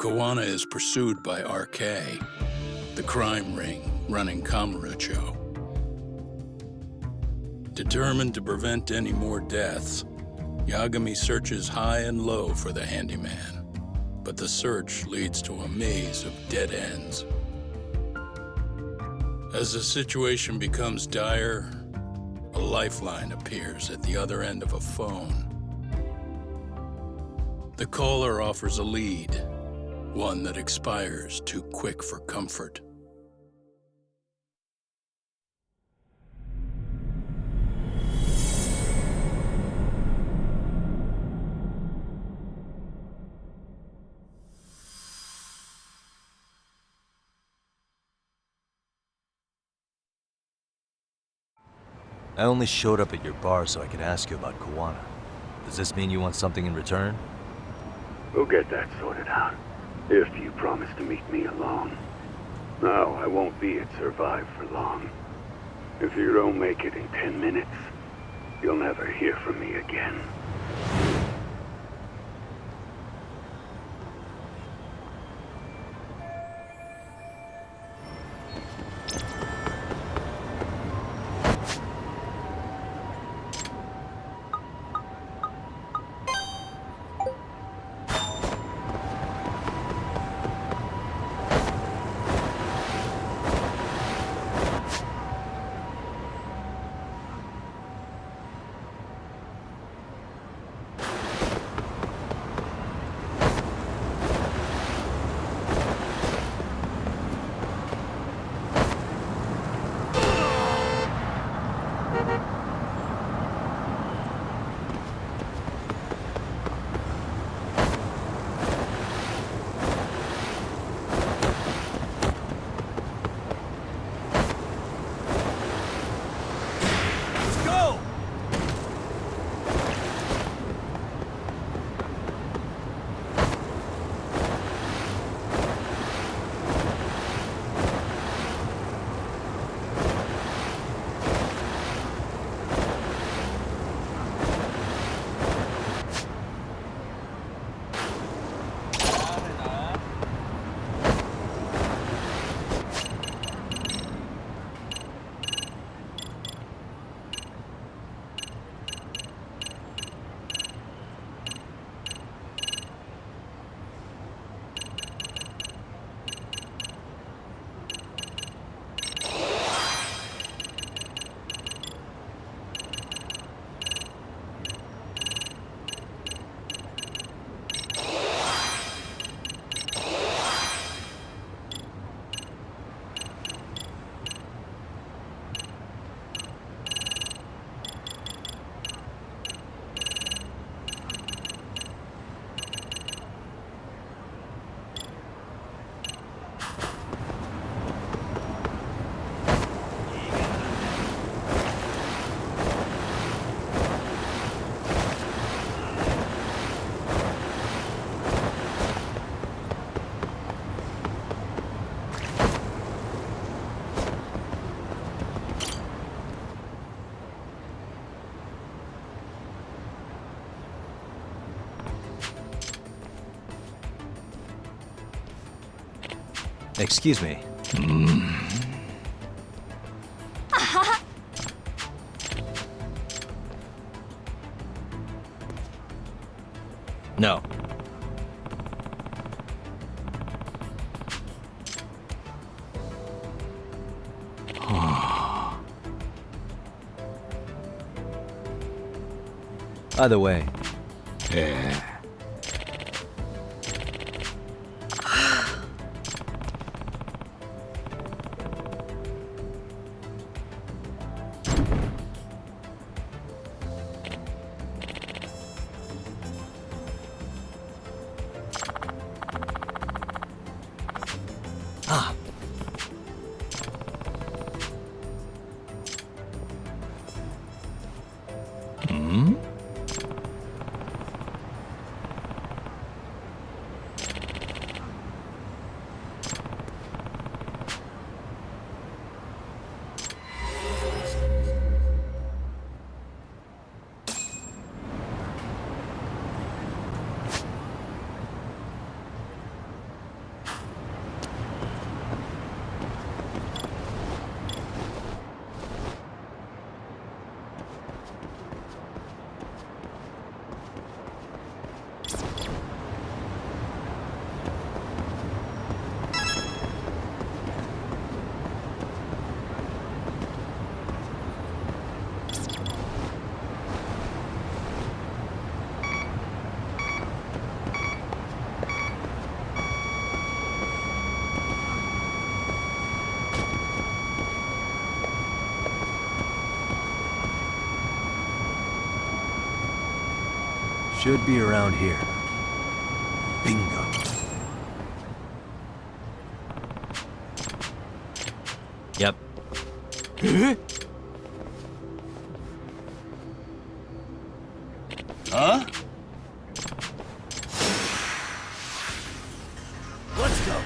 Kawana is pursued by RK, the crime ring running Kamurocho. Determined to prevent any more deaths, Yagami searches high and low for the handyman, but the search leads to a maze of dead ends. As the situation becomes dire, a lifeline appears at the other end of a phone. The caller offers a lead, one that expires too quick for comfort. I only showed up at your bar so I could ask you about Kawana. Does this mean you want something in return? We'll get that sorted out, if you promise to meet me alone. No, I won't be at Survive for long. If you don't make it in 10 minutes, you'll never hear from me again. Excuse me. No. Either way. Yeah. Should be around here. Bingo. Yep. Huh? Let's go.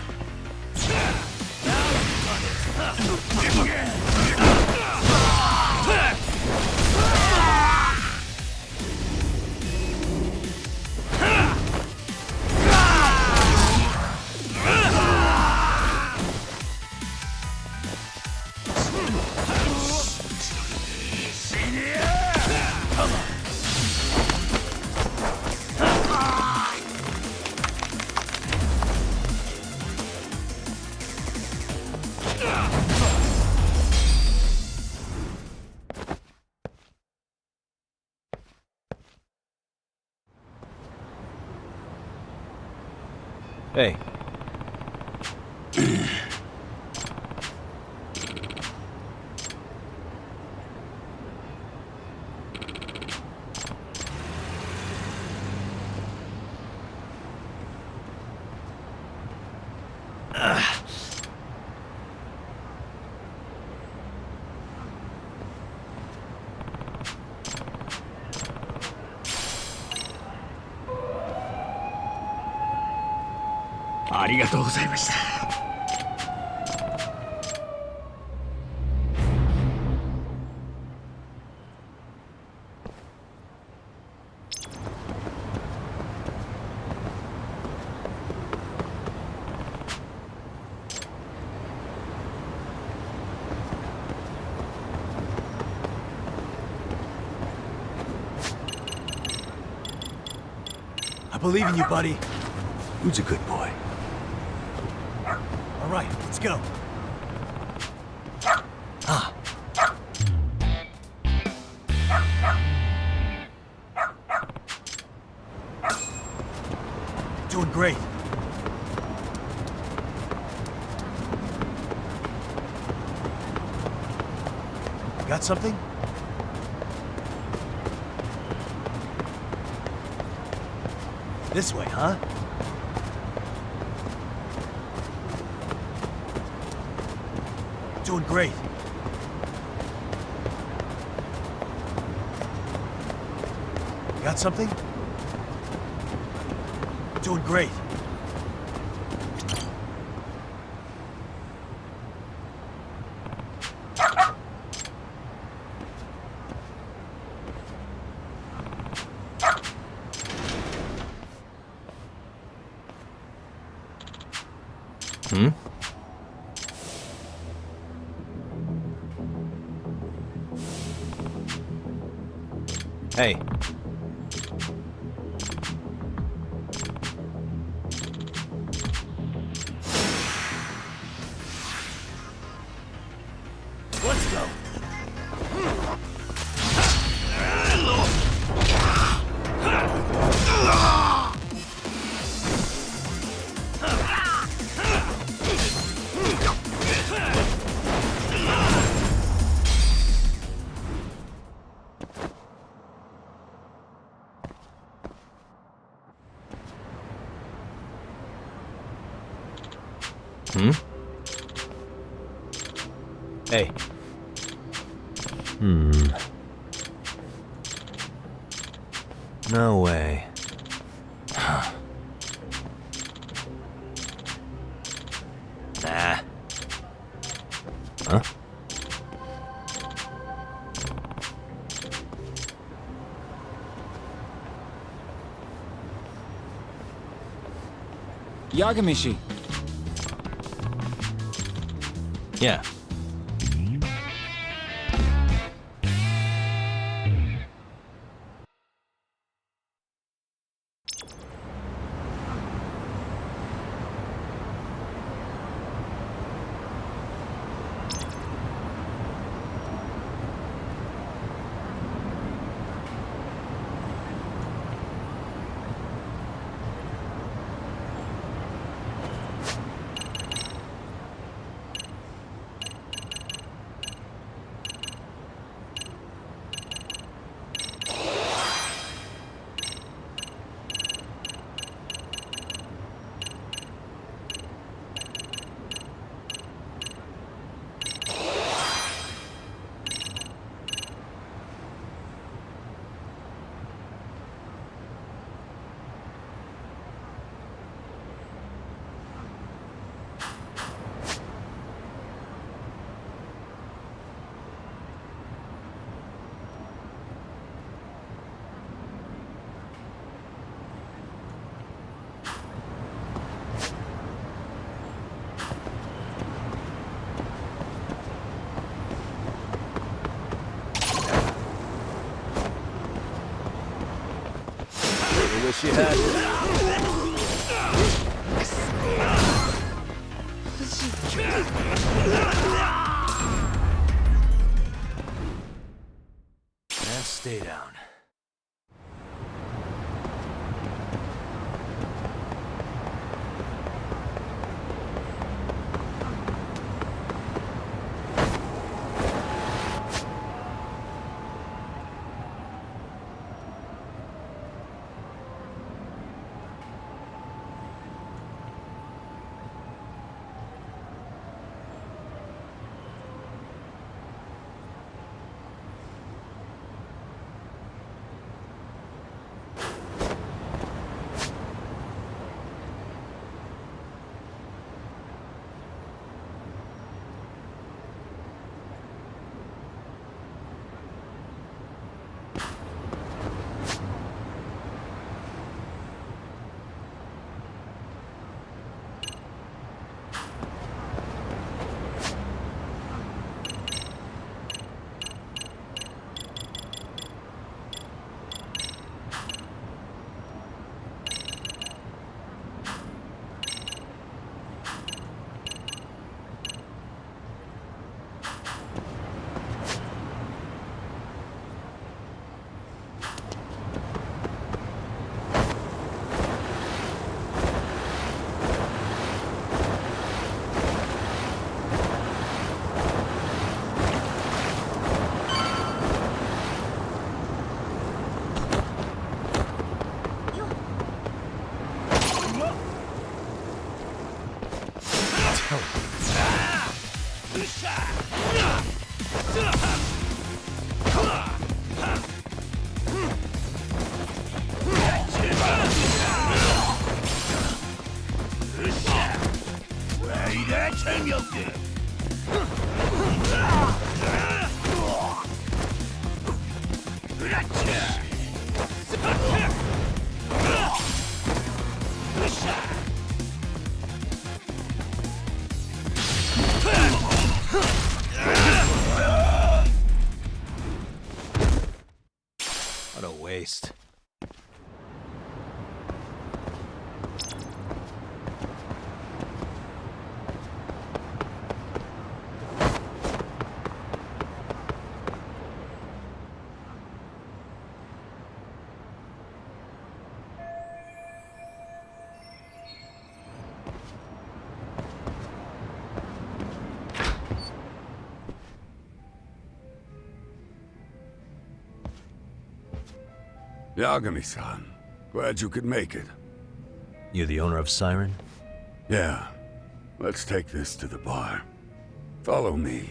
Hey. I believe in you, buddy. Who's a good boy? All right, let's go. Ah. Doing great. Got something? This way, huh? Doing great. Got something? Doing great. Hmm? Hey. Let's go. Hmm? Hey. No way. Nah. Huh? Yagamishi. Yeah. Wish you had. And stay down. What a waste. Yagami-san, glad you could make it. You the owner of Siren? Yeah, let's take this to the bar. Follow me.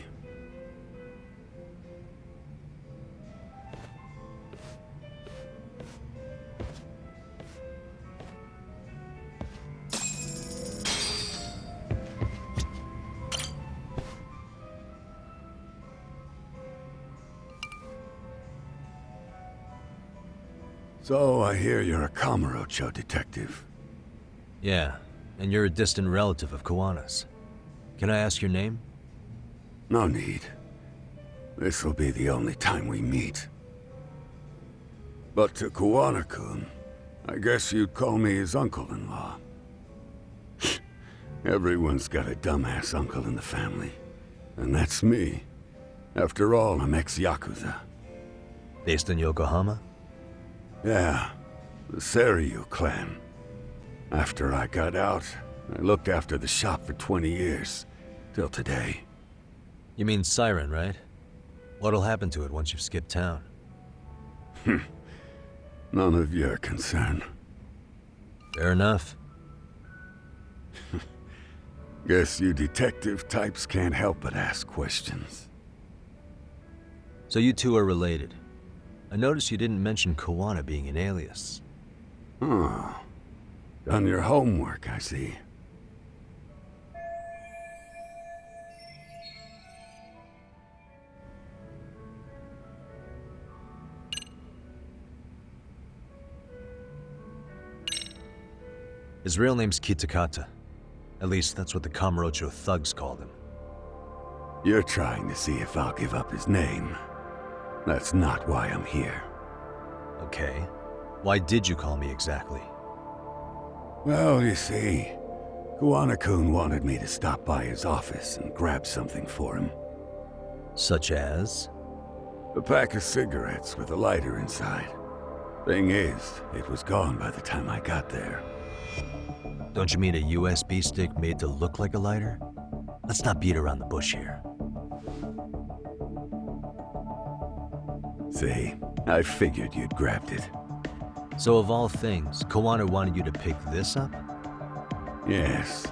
So, I hear you're a Kamurocho detective. Yeah, and you're a distant relative of Kawana's. Can I ask your name? No need. This'll be the only time we meet. But to Kawana-kun, I guess you'd call me his uncle-in-law. Everyone's got a dumbass uncle in the family. And that's me. After all, I'm ex-Yakuza. Based in Yokohama? Yeah, the Seiryu clan. After I got out, I looked after the shop for 20 years. Till today. You mean Siren, right? What'll happen to it once you've skipped town? None of your concern. Fair enough. Guess you detective types can't help but ask questions. So you two are related. I noticed you didn't mention Kawana being an alias. Oh. Done your homework, I see. His real name's Kitakata. At least that's what the Kamurocho thugs called him. You're trying to see if I'll give up his name. That's not why I'm here. Okay. Why did you call me exactly? Well, you see, Kuwana-kun wanted me to stop by his office and grab something for him. Such as? A pack of cigarettes with a lighter inside. Thing is, it was gone by the time I got there. Don't you mean a USB stick made to look like a lighter? Let's not beat around the bush here. See, I figured you'd grabbed it. So of all things, Kuwana wanted you to pick this up? Yes.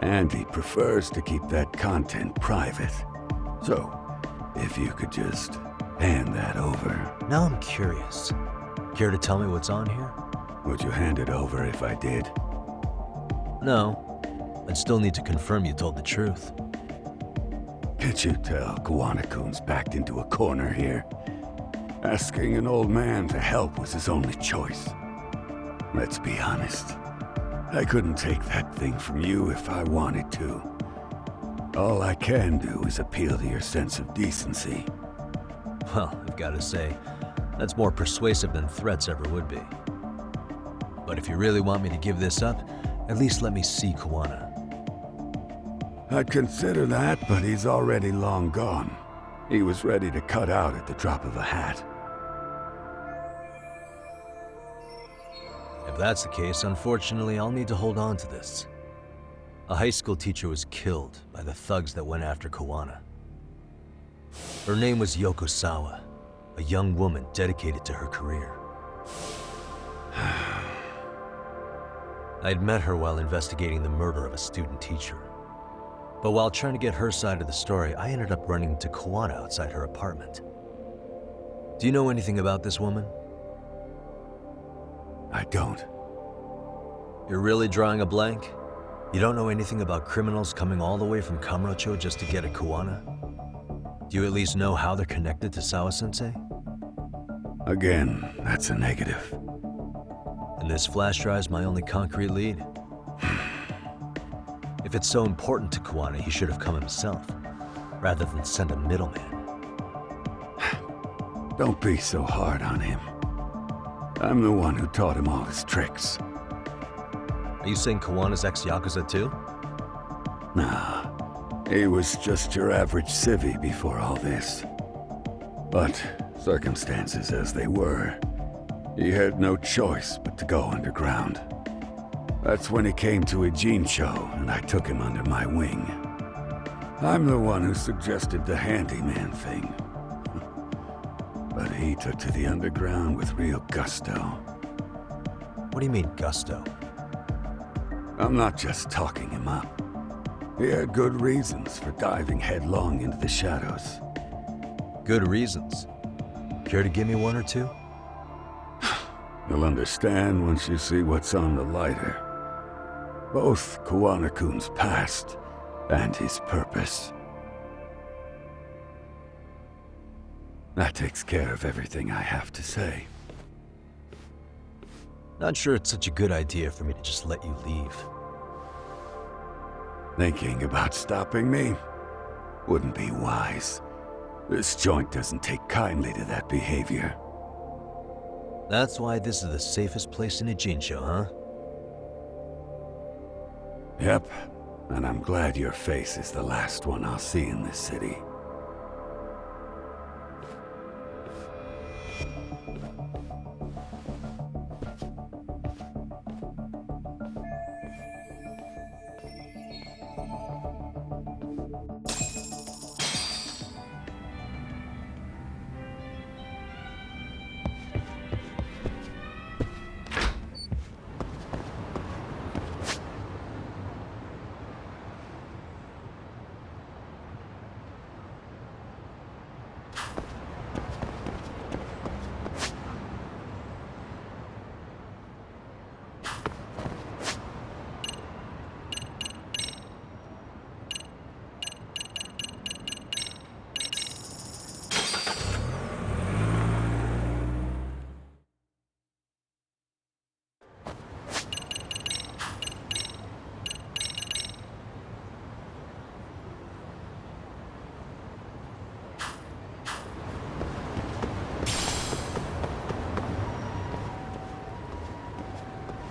And he prefers to keep that content private. So, if you could just hand that over. Now I'm curious. Care to tell me what's on here? Would you hand it over if I did? No. I'd still need to confirm you told the truth. Can't you tell Kuwana-kun's backed into a corner here? Asking an old man to help was his only choice. Let's be honest. I couldn't take that thing from you if I wanted to. All I can do is appeal to your sense of decency. Well, I've got to say, that's more persuasive than threats ever would be. But if you really want me to give this up, at least let me see Kuwana. I'd consider that, but he's already long gone. He was ready to cut out at the drop of a hat. If that's the case, unfortunately, I'll need to hold on to this. A high school teacher was killed by the thugs that went after Kuwana. Her name was Yoko Sawa, a young woman dedicated to her career. I'd met her while investigating the murder of a student teacher. But while trying to get her side of the story, I ended up running into Kuwana outside her apartment. Do you know anything about this woman? I don't. You're really drawing a blank? You don't know anything about criminals coming all the way from Kamurocho just to get at Kuwana? Do you at least know how they're connected to Sawa-sensei? Again, that's a negative. And this flash drive's my only concrete lead. If it's so important to Kuwana, he should have come himself, rather than send a middleman. Don't be so hard on him. I'm the one who taught him all his tricks. Are you saying Kuwana's ex-Yakuza too? Nah, he was just your average civvy before all this. But circumstances as they were, he had no choice but to go underground. That's when he came to Ijincho, and I took him under my wing. I'm the one who suggested the handyman thing. But he took to the underground with real gusto. What do you mean, gusto? I'm not just talking him up. He had good reasons for diving headlong into the shadows. Good reasons. Care to give me one or two? You'll understand once you see what's on the lighter. Both Kuwana-kun's past and his purpose. That takes care of everything I have to say. Not sure it's such a good idea for me to just let you leave. Thinking about stopping me wouldn't be wise. This joint doesn't take kindly to that behavior. That's why this is the safest place in Ijincho, huh? Yep, and I'm glad your face is the last one I'll see in this city.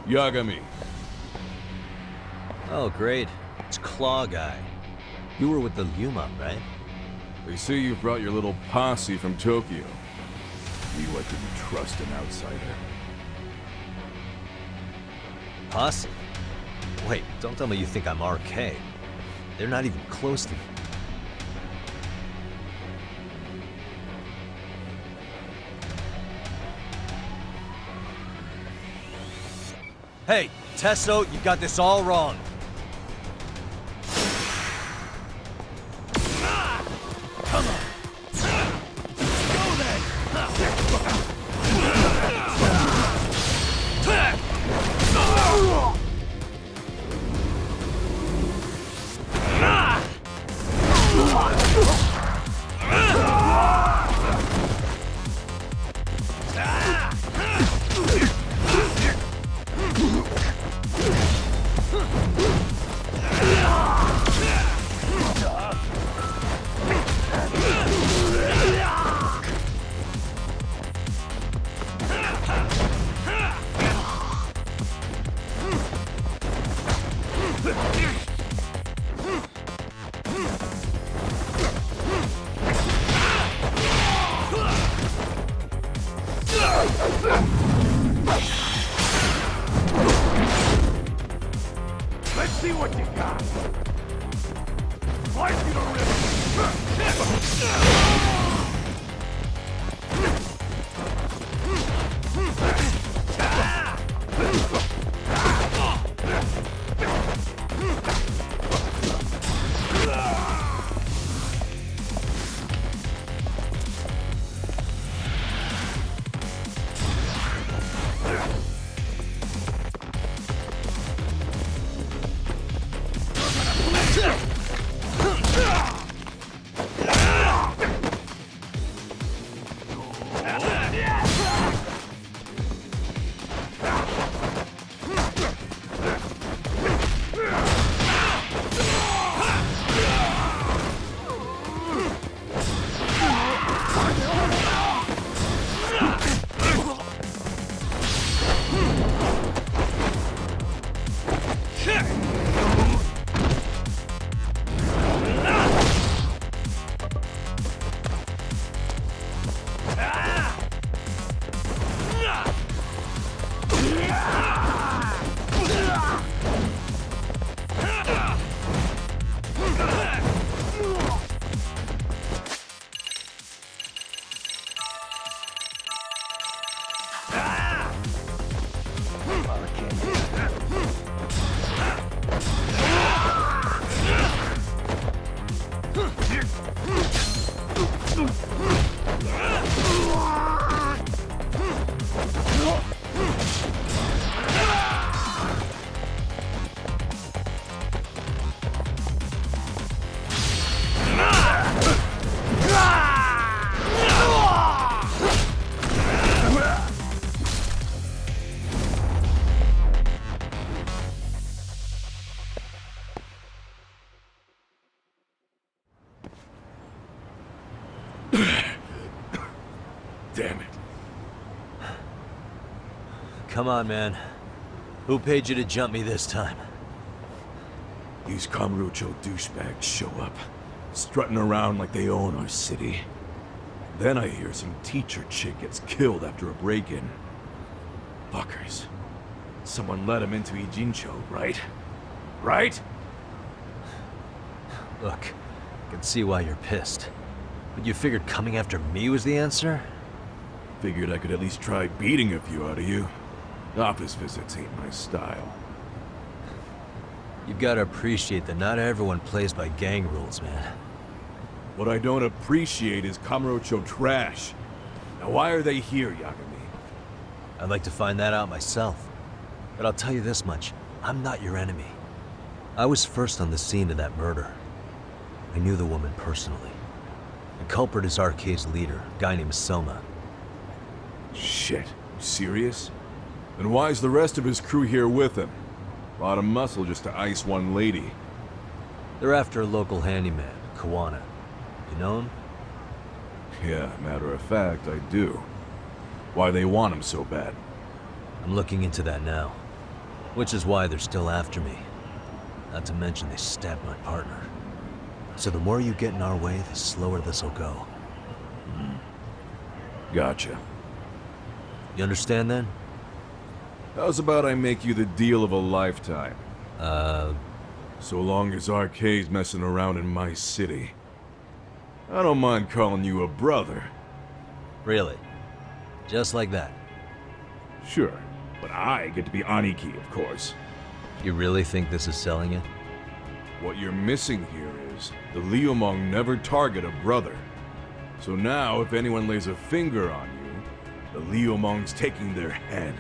Yagami. Oh, great. It's Claw Guy. You were with the Yuma, right? They say you brought your little posse from Tokyo. You I couldn't trust an outsider. Posse? Wait, don't tell me you think I'm RK. They're not even close to me. Hey, Tesso, you got this all wrong. Come on. Go then. Let's see what you got. Why you don't Damn it. Come on, man. Who paid you to jump me this time? These Kamurocho douchebags show up, strutting around like they own our city. Then I hear some teacher chick gets killed after a break-in. Fuckers. Someone let him into Ijincho, right? Right? Look, I can see why you're pissed. But you figured coming after me was the answer? Figured I could at least try beating a few out of you. Office visits ain't my style. You gotta appreciate that not everyone plays by gang rules, man. What I don't appreciate is Kamurocho trash. Now why are they here, Yagami? I'd like to find that out myself. But I'll tell you this much, I'm not your enemy. I was first on the scene of that murder. I knew the woman personally. The culprit is RK's leader, a guy named Soma. Shit, you serious? Then why's the rest of his crew here with him? Lot of muscle just to ice one lady. They're after a local handyman, Kawana. You know him? Yeah, matter of fact, I do. Why they want him so bad? I'm looking into that now. Which is why they're still after me. Not to mention they stabbed my partner. So the more you get in our way, the slower this'll go. Gotcha. You understand then? How's about I make you the deal of a lifetime? So long as Arcade's messing around in my city. I don't mind calling you a brother. Really? Just like that? Sure, but I get to be Aniki, of course. You really think this is selling it? What you're missing here is the Liumong never target a brother. So now, if anyone lays a finger on you, the Liumong's taking their head.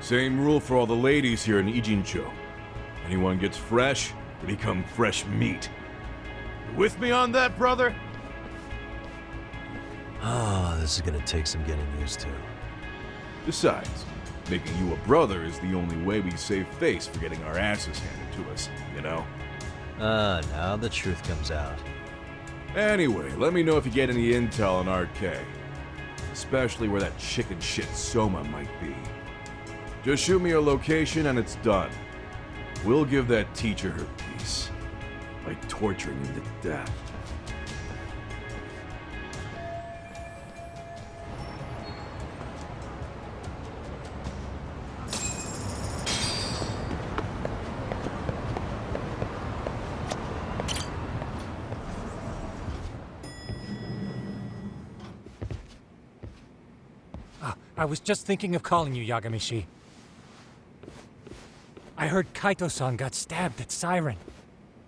Same rule for all the ladies here in Ijincho. Anyone gets fresh, they become fresh meat. You with me on that, brother? Ah, this is gonna take some getting used to. Besides, making you a brother is the only way we save face for getting our asses handed to us, you know? Ah, now the truth comes out. Anyway, let me know if you get any intel on RK. Especially where that chicken shit Soma might be. Just shoot me a location and it's done. We'll give that teacher her piece. By torturing him to death. I was just thinking of calling you, Yagamishi. I heard Kaito-san got stabbed at Siren.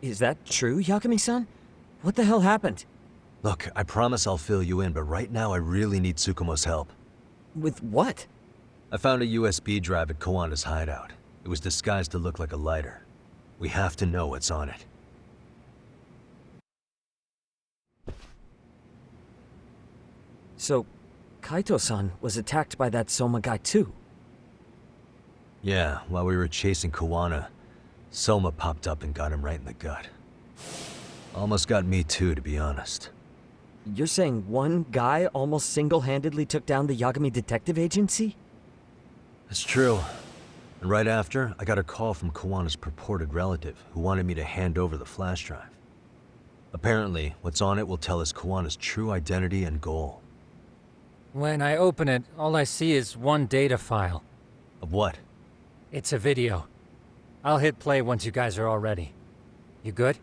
Is that true, Yagami-san? What the hell happened? Look, I promise I'll fill you in, but right now I really need Tsukumo's help. With what? I found a USB drive at Kawana's hideout. It was disguised to look like a lighter. We have to know what's on it. So, Kaito-san was attacked by that Soma guy too? Yeah, while we were chasing Kawana, Soma popped up and got him right in the gut. Almost got me too, to be honest. You're saying one guy almost single-handedly took down the Yagami Detective Agency? It's true. And right after, I got a call from Kawana's purported relative who wanted me to hand over the flash drive. Apparently, what's on it will tell us Kawana's true identity and goal. When I open it, all I see is one data file. Of what? It's a video. I'll hit play once you guys are all ready. You good?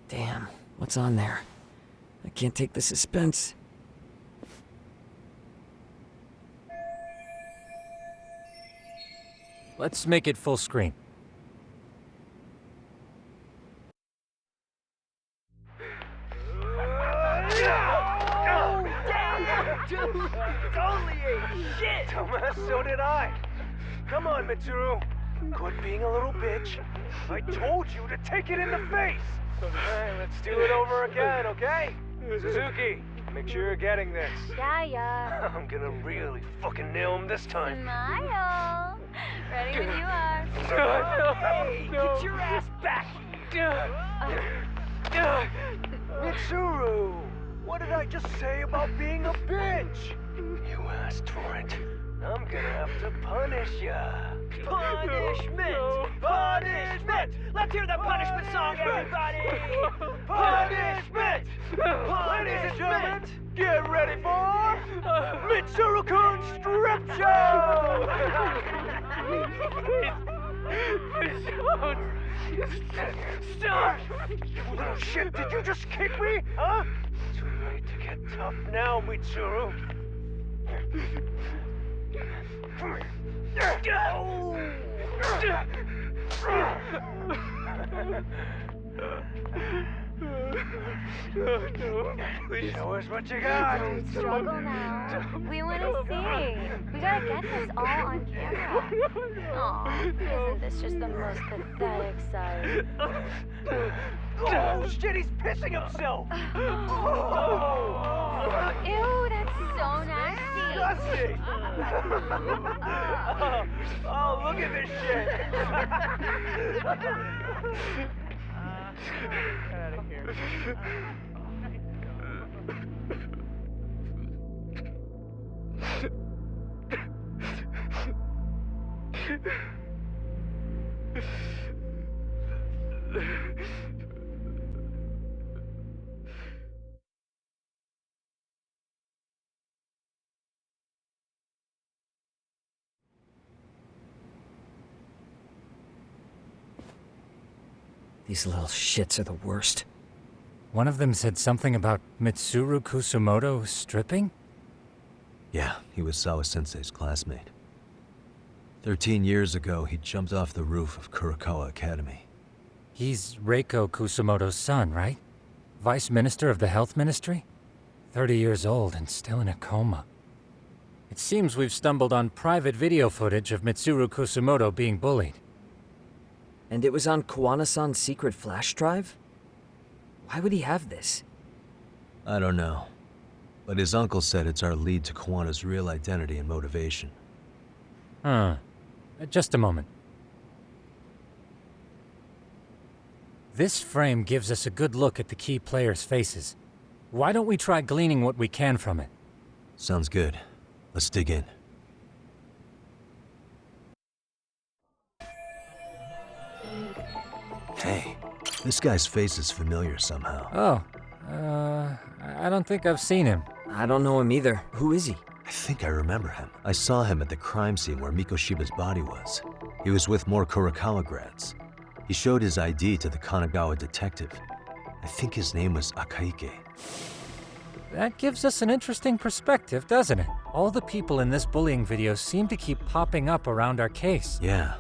Damn, what's on there? I can't take the suspense. Let's make it full screen. Only ate shit! Thomas, so did I. Come on, Mitsuru. Quit being a little bitch. I told you to take it in the face! Alright, let's do it over again, okay? Suzuki, make sure you're getting this. Yeah. I'm gonna really fucking nail him this time. Smile. Ready when you are. Hey, get your ass back here! Mitsuru! What did I just say about being a bitch? You asked for it. I'm gonna have to punish ya. Punishment! Punishment! Let's hear the punishment song, everybody! Punishment! Ladies and gentlemen, get ready for Mitsuru-kun Strip Show! Stop! You little shit, did you just kick me? Huh? Too late to get tough now, Mitsuru. Show us what you got. Don't struggle now. We want to see. We gotta get this all on camera. Aw, isn't this just the most pathetic sight? Oh, shit, he's pissing himself. Ew, that's so nasty. Disgusting. Oh, look at this shit. Out of here. These little shits are the worst. One of them said something about Mitsuru Kusumoto stripping? Yeah, he was Sawa-sensei's classmate. 13 years ago, he jumped off the roof of Kurakawa Academy. He's Reiko Kusumoto's son, right? Vice Minister of the Health Ministry? 30 years old and still in a coma. It seems we've stumbled on private video footage of Mitsuru Kusumoto being bullied. And it was on Kawana-san's secret flash drive? Why would he have this? I don't know. But his uncle said it's our lead to Kawana's real identity and motivation. Huh. Just a moment. This frame gives us a good look at the key players' faces. Why don't we try gleaning what we can from it? Sounds good. Let's dig in. Hey, this guy's face is familiar somehow. Oh, I don't think I've seen him. I don't know him either. Who is he? I think I remember him. I saw him at the crime scene where Mikoshiba's body was. He was with more Kurakawa grads. He showed his ID to the Kanagawa detective. I think his name was Akaike. That gives us an interesting perspective, doesn't it? All the people in this bullying video seem to keep popping up around our case. Yeah.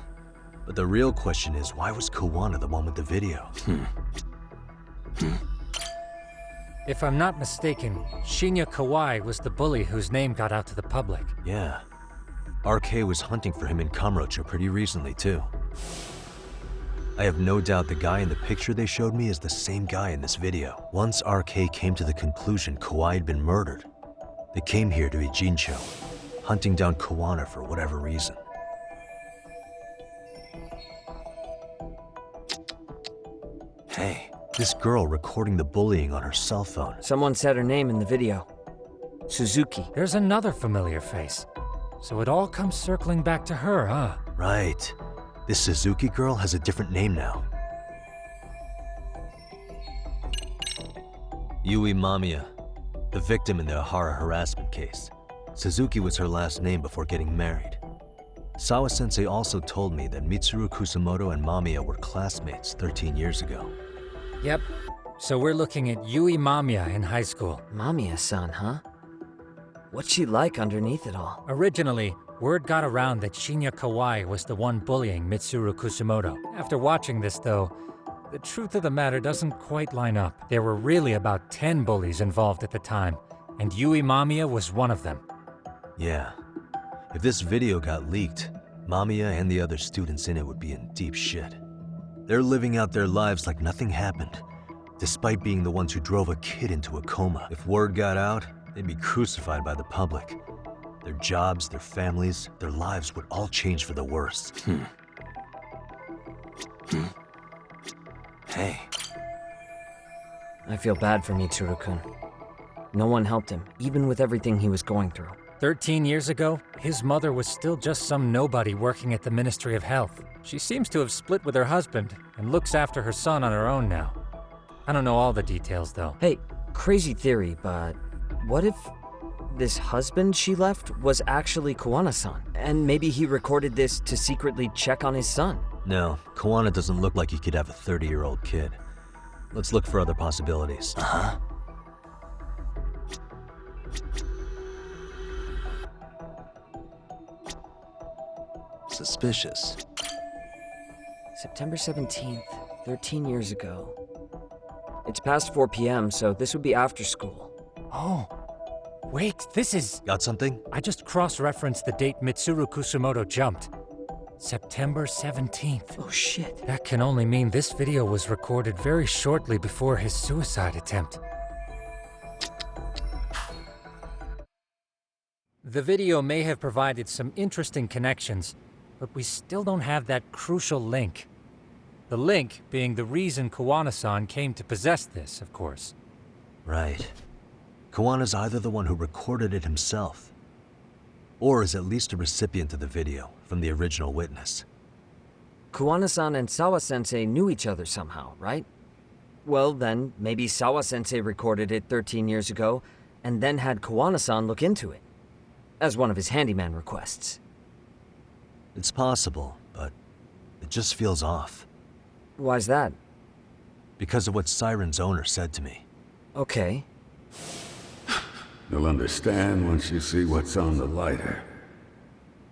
But the real question is, why was Kawana the one with the video? If I'm not mistaken, Shinya Kawai was the bully whose name got out to the public. Yeah. RK was hunting for him in Kamurocho pretty recently, too. I have no doubt the guy in the picture they showed me is the same guy in this video. Once RK came to the conclusion Kawai had been murdered, they came here to Ijincho, hunting down Kawana for whatever reason. Hey, this girl recording the bullying on her cell phone. Someone said her name in the video. Suzuki. There's another familiar face. So it all comes circling back to her, huh? Right. This Suzuki girl has a different name now. Yui Mamiya, the victim in the Ohara harassment case. Suzuki was her last name before getting married. Sawa-sensei also told me that Mitsuru Kusumoto and Mamiya were classmates 13 years ago. Yep. So we're looking at Yui Mamiya in high school. Mamiya-san, huh? What's she like underneath it all? Originally, word got around that Shinya Kawai was the one bullying Mitsuru Kusumoto. After watching this, though, the truth of the matter doesn't quite line up. There were really about 10 bullies involved at the time, and Yui Mamiya was one of them. Yeah. If this video got leaked, Mamiya and the other students in it would be in deep shit. They're living out their lives like nothing happened, despite being the ones who drove a kid into a coma. If word got out, they'd be crucified by the public. Their jobs, their families, their lives would all change for the worse. Hey. I feel bad for Mitsuru-kun. No one helped him, even with everything he was going through. 13 years ago, his mother was still just some nobody working at the Ministry of Health. She seems to have split with her husband and looks after her son on her own now. I don't know all the details, though. Hey, crazy theory, but what if this husband she left was actually Kawana-san? And maybe he recorded this to secretly check on his son? No, Kawana doesn't look like he could have a 30-year-old kid. Let's look for other possibilities. Uh-huh. Suspicious. September 17th, 13 years ago. It's past 4 p.m., so this would be after school. Oh, wait, this is... Got something? I just cross-referenced the date Mitsuru Kusumoto jumped. September 17th. Oh shit. That can only mean this video was recorded very shortly before his suicide attempt. The video may have provided some interesting connections, but we still don't have that crucial link. The link being the reason Kawana-san came to possess this, of course. Right. Kawana's either the one who recorded it himself, or is at least a recipient of the video from the original witness. Kuwana-san and Sawa-sensei knew each other somehow, right? Well, then, maybe Sawa-sensei recorded it 13 years ago, and then had Kuwana-san look into it, as one of his handyman requests. It's possible, but it just feels off. Why's that? Because of what Siren's owner said to me. Okay. You'll understand once you see what's on the lighter.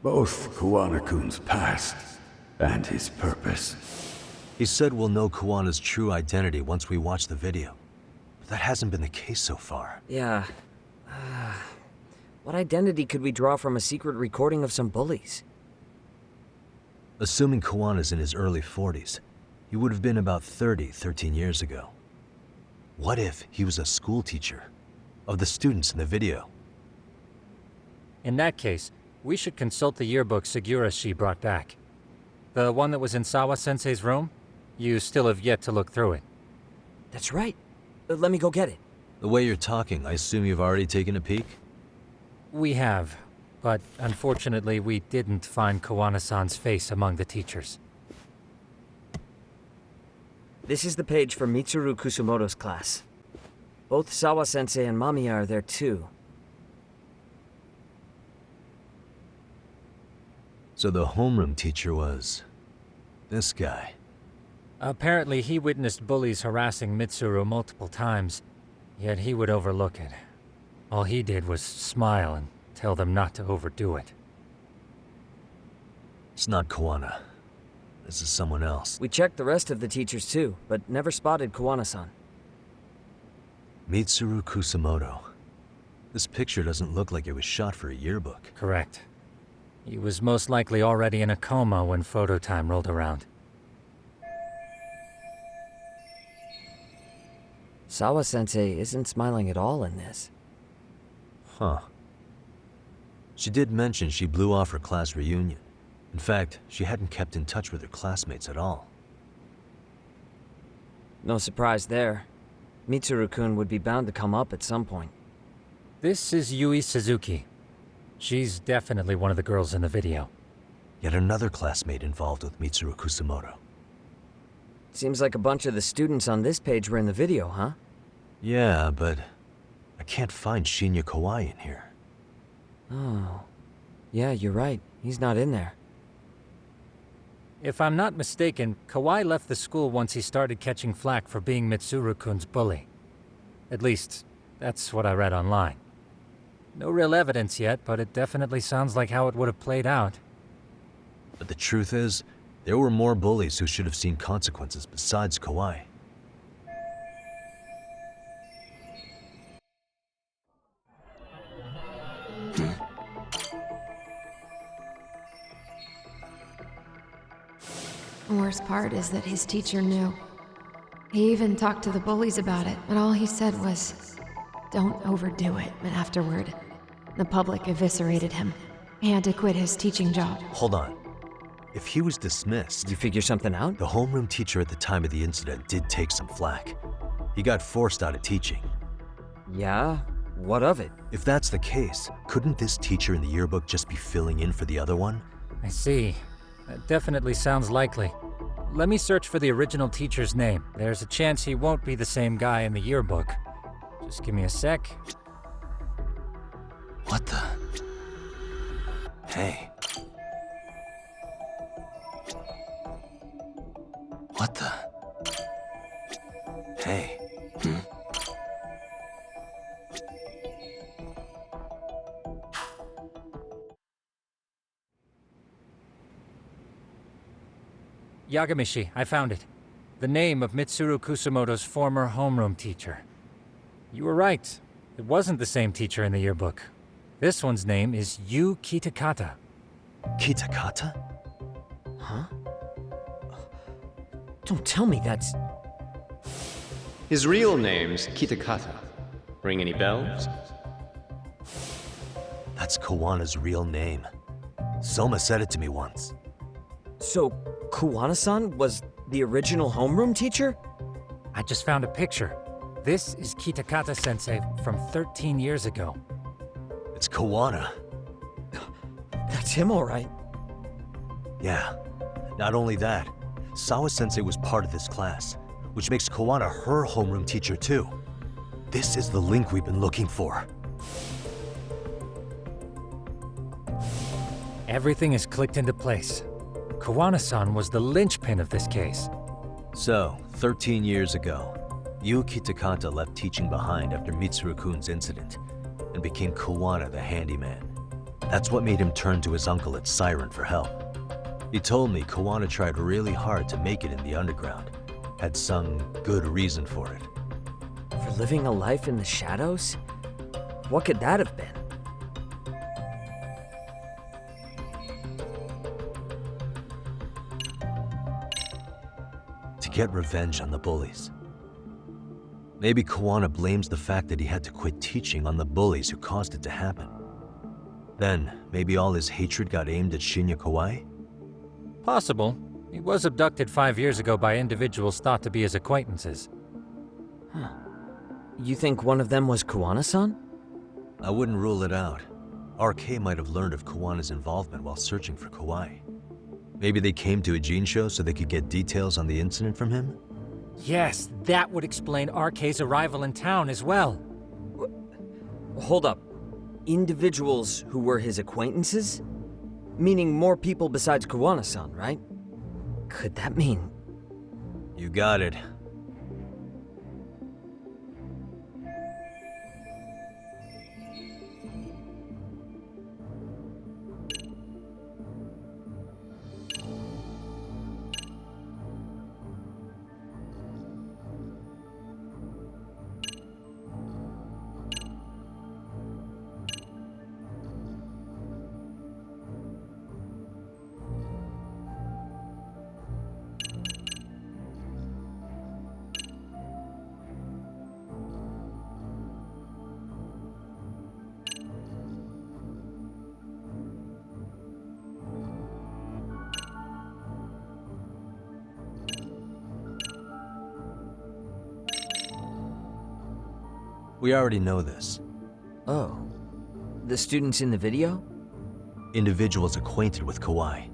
Both Kuwana-kun's past and his purpose. He said we'll know Kuwana's true identity once we watch the video. But that hasn't been the case so far. Yeah. What identity could we draw from a secret recording of some bullies? Assuming Kuwana's in his early 40s, he would have been about 13 years ago. What if he was a school teacher of the students in the video? In that case, we should consult the yearbook Segura-shi brought back. The one that was in Sawa-sensei's room? You still have yet to look through it. That's right. Let me go get it. The way you're talking, I assume you've already taken a peek? We have, but unfortunately we didn't find Kuwana-san's face among the teachers. This is the page for Mitsuru Kusumoto's class. Both Sawa-sensei and Mamiya are there too. So the homeroom teacher was this guy. Apparently he witnessed bullies harassing Mitsuru multiple times, yet he would overlook it. All he did was smile and tell them not to overdo it. It's not Kuwana. This is someone else. We checked the rest of the teachers too, but never spotted Kuwana-san. Mitsuru Kusumoto. This picture doesn't look like it was shot for a yearbook. Correct. He was most likely already in a coma when photo time rolled around. Sawa-sensei isn't smiling at all in this. Huh. She did mention she blew off her class reunion. In fact, she hadn't kept in touch with her classmates at all. No surprise there. Mitsuru-kun would be bound to come up at some point. This is Yui Suzuki. She's definitely one of the girls in the video. Yet another classmate involved with Mitsuru Kusumoto. Seems like a bunch of the students on this page were in the video, huh? Yeah, but I can't find Shinya Kawai in here. Oh. Yeah, you're right. He's not in there. If I'm not mistaken, Kawai left the school once he started catching flack for being Mitsuru-kun's bully. At least, that's what I read online. No real evidence yet, but it definitely sounds like how it would have played out. But the truth is, there were more bullies who should have seen consequences besides Kawai. The worst part is that his teacher knew. He even talked to the bullies about it, but all he said was, "Don't overdo it," and afterward, the public eviscerated him. He had to quit his teaching job. Hold on. If he was dismissed, Did you figure something out? the homeroom teacher at the time of the incident did take some flack. He got forced out of teaching. Yeah? What of it? If that's the case, couldn't this teacher in the yearbook just be filling in for the other one? I see. That definitely sounds likely. Let me search for the original teacher's name. There's a chance he won't be the same guy in the yearbook. Just give me a sec. What the? Hey. What the? Hey. Yagamishi, I found it. The name of Mitsuru Kusumoto's former homeroom teacher. You were right. It wasn't the same teacher in the yearbook. This one's name is Yu Kitakata. Kitakata? Huh? Don't tell me that's... His real name's Kitakata. Ring any bells? That's Kawana's real name. Soma said it to me once. So, Kuwana-san was the original homeroom teacher? I just found a picture. This is Kitakata-sensei from 13 years ago. It's Kawana. That's him, all right. Yeah. Not only that, Sawa-sensei was part of this class, which makes Kawana her homeroom teacher too. This is the link we've been looking for. Everything is clicked into place. Kawana-san was the linchpin of this case. So, 13 years ago, Yu Kitakata left teaching behind after Mitsuru-kun's incident and became Kawana the handyman. That's what made him turn to his uncle at Siren for help. He told me Kawana tried really hard to make it in the underground, had some good reason for it. For living a life in the shadows? What could that have been? To get revenge on the bullies. Maybe Kawana blames the fact that he had to quit teaching on the bullies who caused it to happen. Then, maybe all his hatred got aimed at Shinya Kawai? Possible. He was abducted 5 years ago by individuals thought to be his acquaintances. Huh. You think one of them was Kawana-san? I wouldn't rule it out. RK might have learned of Kawana's involvement while searching for Kawai. Maybe they came to Ijincho so they could get details on the incident from him? Yes, that would explain RK's arrival in town as well. Hold up. Individuals who were his acquaintances? Meaning more people besides Kawana-san, right? Could that mean... You got it. We already know this. Oh. The students in the video? Individuals acquainted with Kawai.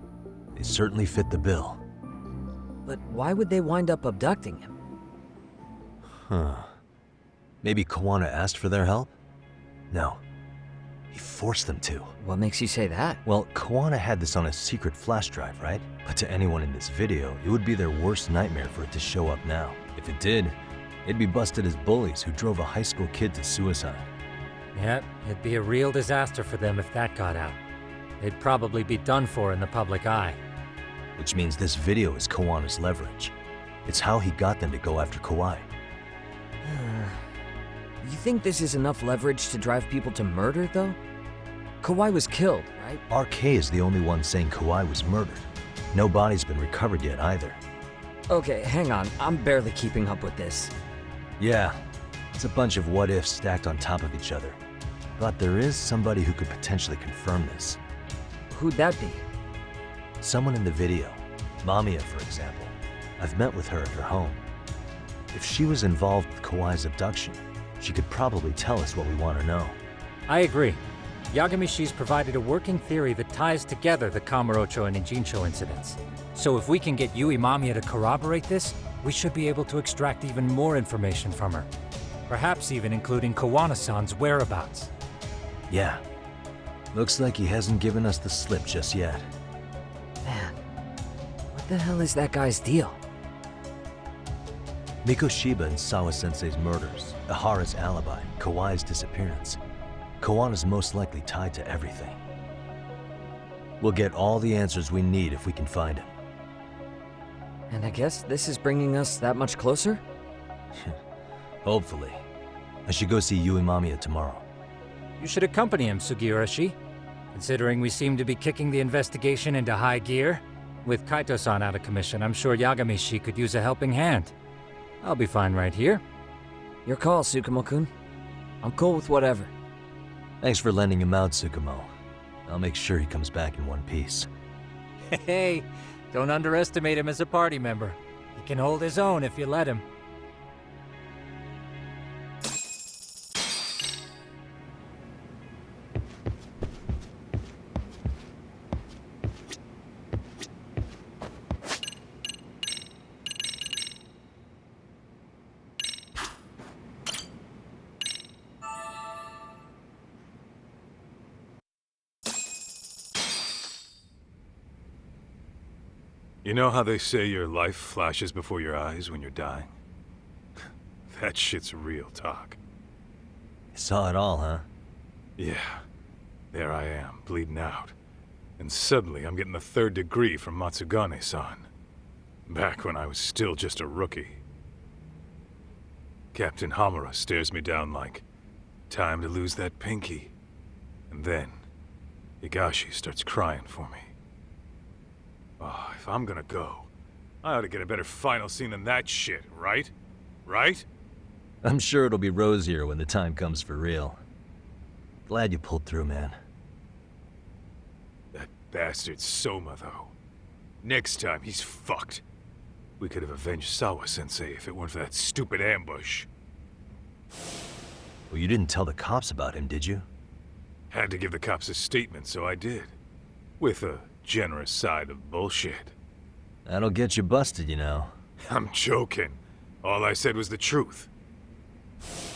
They certainly fit the bill. But why would they wind up abducting him? Huh. Maybe Kawana asked for their help? No. He forced them to. What makes you say that? Well, Kawana had this on a secret flash drive, right? But to anyone in this video, it would be their worst nightmare for it to show up now. If it did, they'd be busted as bullies who drove a high school kid to suicide. Yep, it'd be a real disaster for them if that got out. They'd probably be done for in the public eye. Which means this video is Kawana's leverage. It's how he got them to go after Kawai. You think this is enough leverage to drive people to murder, though? Kawai was killed, right? RK is the only one saying Kawai was murdered. No body's been recovered yet either. Okay, hang on. I'm barely keeping up with this. Yeah, it's a bunch of what-ifs stacked on top of each other. But there is somebody who could potentially confirm this. Who'd that be? Someone in the video. Mamiya, for example. I've met with her at her home. If she was involved with Kawai's abduction, she could probably tell us what we want to know. I agree. Yagamishi's provided a working theory that ties together the Kamurocho and Ijincho incidents. So if we can get Yui Mamiya to corroborate this, we should be able to extract even more information from her. Perhaps even including Kawana-san's whereabouts. Yeah. Looks like he hasn't given us the slip just yet. Man, what the hell is that guy's deal? Mikoshiba and Sawa-sensei's murders, Ihara's alibi, Kawai's disappearance. Kawana's most likely tied to everything. We'll get all the answers we need if we can find him. And I guess this is bringing us that much closer? Hopefully. I should go see Yui Mamiya tomorrow. You should accompany him, Sugiurashi. Considering we seem to be kicking the investigation into high gear. With Kaito-san out of commission, I'm sure Yagamishi could use a helping hand. I'll be fine right here. Your call, Tsukumo-kun. I'm cool with whatever. Thanks for lending him out, Tsukumo. I'll make sure he comes back in one piece. Hey, don't underestimate him as a party member. He can hold his own if you let him. You know how they say your life flashes before your eyes when you're dying? That shit's real talk. You saw it all, huh? Yeah. There I am, bleeding out. And suddenly I'm getting the 3rd degree from Matsugane-san. Back when I was still just a rookie. Captain Hamura stares me down like, time to lose that pinky. And then, Higashi starts crying for me. Oh, if I'm gonna go, I ought to get a better final scene than that shit, right? Right? I'm sure it'll be rosier when the time comes for real. Glad you pulled through, man. That bastard Soma, though. Next time, he's fucked. We could have avenged Sawa-sensei if it weren't for that stupid ambush. Well, you didn't tell the cops about him, did you? Had to give the cops a statement, so I did. With a generous side of bullshit. That'll get you busted, you know. I'm joking. All I said was the truth.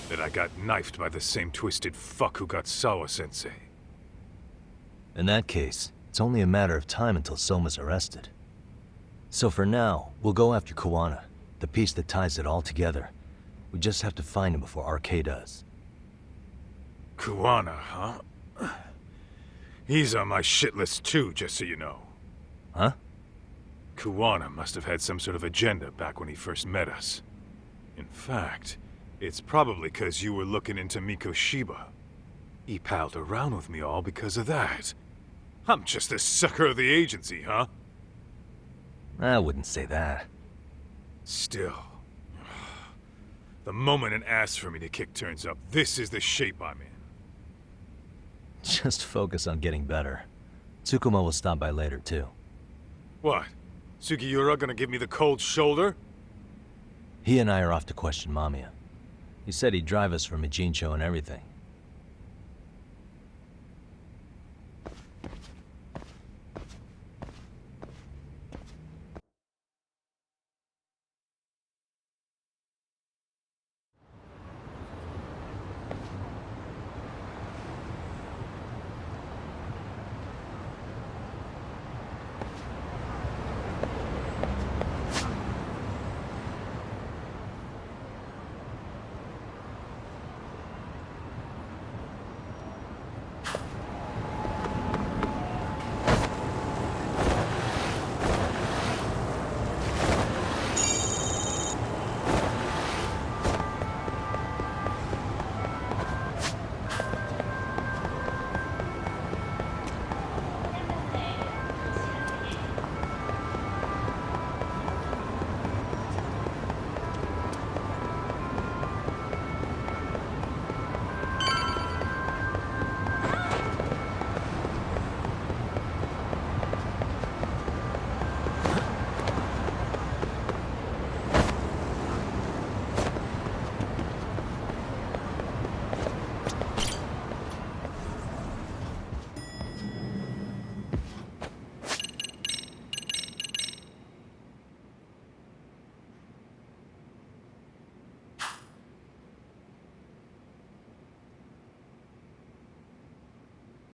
That I got knifed by the same twisted fuck who got Sawa-sensei. In that case, it's only a matter of time until Soma's arrested. So for now, we'll go after Kawana, the piece that ties it all together. We just have to find him before RK does. Kawana, huh? He's on my shit list too, just so you know. Huh? Kawana must have had some sort of agenda back when he first met us. In fact, it's probably because you were looking into Mikoshiba. He palled around with me all because of that. I'm just a sucker of the agency, huh? I wouldn't say that. Still. The moment an ass for me to kick turns up, this is the shape I'm in. Just focus on getting better. Tsukuma will stop by later, too. What? Sugiura gonna give me the cold shoulder? He and I are off to question Mamiya. He said he'd drive us from Ijincho and everything.